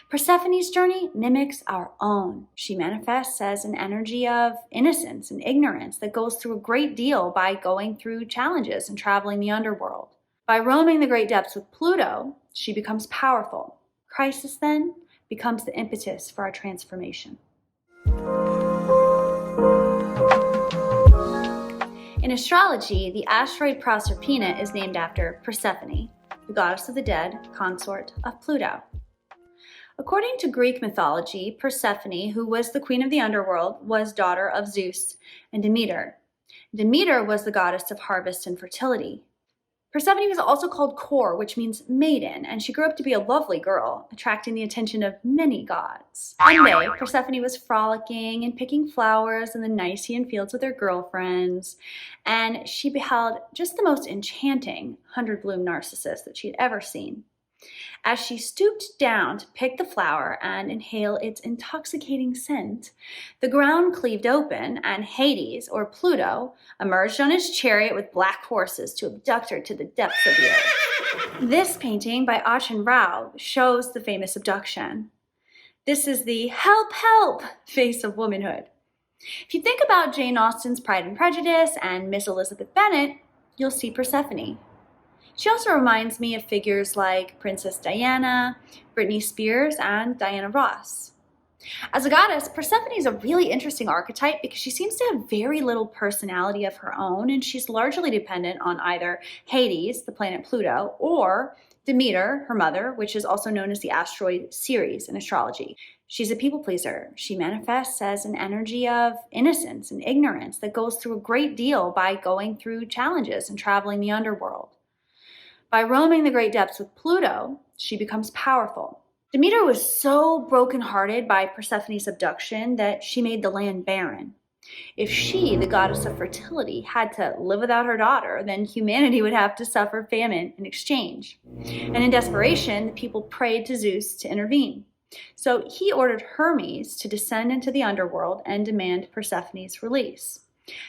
Persephone's journey mimics our own. She manifests as an energy of innocence and ignorance that goes through a great deal by going through challenges and traveling the underworld. By roaming the great depths with Pluto, she becomes powerful. Crisis then becomes the impetus for our transformation. In astrology, the asteroid Proserpina is named after Persephone, the goddess of the dead, consort of Pluto. According to Greek mythology, Persephone, who was the queen of the underworld, was daughter of Zeus and Demeter. Demeter was the goddess of harvest and fertility. Persephone was also called Kor, which means maiden, and she grew up to be a lovely girl, attracting the attention of many gods. One day, Persephone was frolicking and picking flowers in the Nysian fields with her girlfriends, and she beheld just the most enchanting 100-bloom narcissus that she had ever seen. As she stooped down to pick the flower and inhale its intoxicating scent, the ground cleaved open and Hades, or Pluto, emerged on his chariot with black horses to abduct her to the depths of the earth. This painting by Achen Rao shows the famous abduction. This is the help, help face of womanhood. If you think about Jane Austen's Pride and Prejudice and Miss Elizabeth Bennet, you'll see Persephone. She also reminds me of figures like Princess Diana, Britney Spears, and Diana Ross. As a goddess, Persephone is a really interesting archetype because she seems to have very little personality of her own, and she's largely dependent on either Hades, the planet Pluto, or Demeter, her mother, which is also known as the asteroid Ceres in astrology. She's a people pleaser. She manifests as an energy of innocence and ignorance that goes through a great deal by going through challenges and traveling the underworld. By roaming the great depths with Pluto, she becomes powerful. Demeter was so brokenhearted by Persephone's abduction that she made the land barren. If she, the goddess of fertility, had to live without her daughter, then humanity would have to suffer famine in exchange. And in desperation, the people prayed to Zeus to intervene. So he ordered Hermes to descend into the underworld and demand Persephone's release.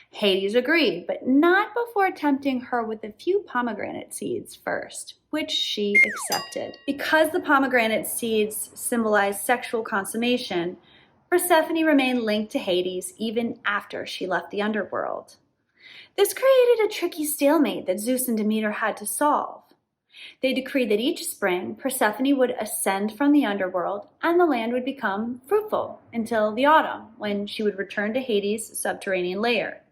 Hades agreed, but not before tempting her with a few pomegranate seeds first, which she accepted. Because the pomegranate seeds symbolize sexual consummation, Persephone remained linked to Hades even after she left the underworld. This created a tricky stalemate that Zeus and Demeter had to solve. They decreed that each spring, Persephone would ascend from the underworld and the land would become fruitful until the autumn, when she would return to Hades' subterranean lair.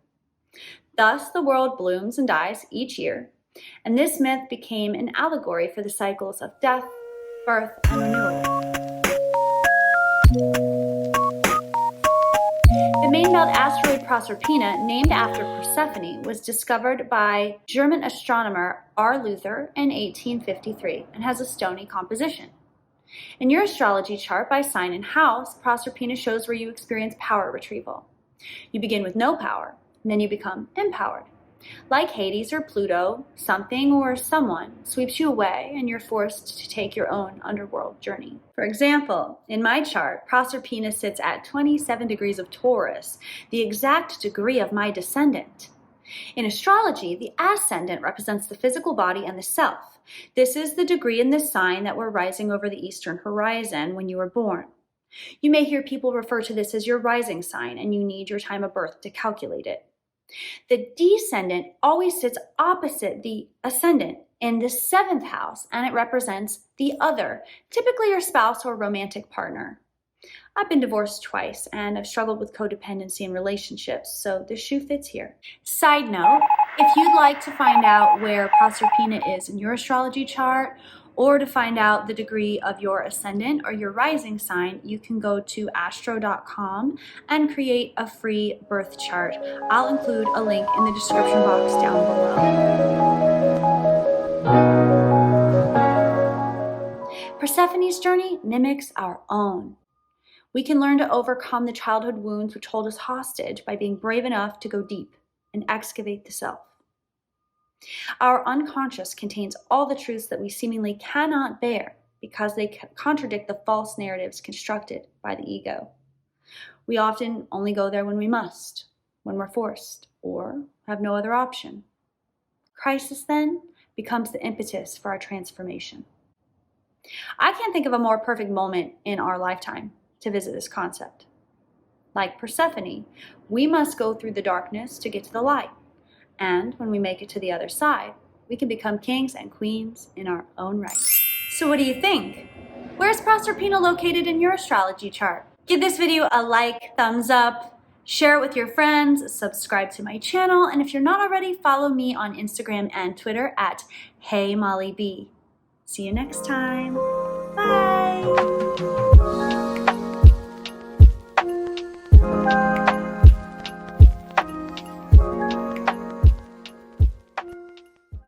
Thus, the world blooms and dies each year, and this myth became an allegory for the cycles of death, birth, and renewal. The main-belt asteroid Proserpina, named after Persephone, was discovered by German astronomer R. Luther in 1853 and has a stony composition. In your astrology chart by sign and house, Proserpina shows where you experience power retrieval. You begin with no power, and then you become empowered. Like Hades or Pluto, something or someone sweeps you away and you're forced to take your own underworld journey. For example, in my chart, Proserpina sits at 27 degrees of Taurus, the exact degree of my descendant. In astrology, the ascendant represents the physical body and the self. This is the degree in this sign that were rising over the eastern horizon when you were born. You may hear people refer to this as your rising sign, and you need your time of birth to calculate it. The descendant always sits opposite the ascendant in the 7th house, and it represents the other, typically your spouse or romantic partner. I've been divorced twice, and I've struggled with codependency in relationships, so this shoe fits here. Side note, if you'd like to find out where Proserpina is in your astrology chart, or to find out the degree of your ascendant or your rising sign, you can go to astro.com and create a free birth chart. I'll include a link in the description box down below. Persephone's journey mimics our own. We can learn to overcome the childhood wounds which hold us hostage by being brave enough to go deep and excavate the self. Our unconscious contains all the truths that we seemingly cannot bear because they contradict the false narratives constructed by the ego. We often only go there when we must, when we're forced, or have no other option. Crisis then becomes the impetus for our transformation. I can't think of a more perfect moment in our lifetime to visit this concept. Like Persephone, we must go through the darkness to get to the light. And when we make it to the other side, we can become kings and queens in our own right. So what do you think? Where's Proserpina located in your astrology chart? Give this video a like, thumbs up, share it with your friends, subscribe to my channel, and if you're not already, follow me on Instagram and Twitter at HeyMollyB. See you next time. Bye.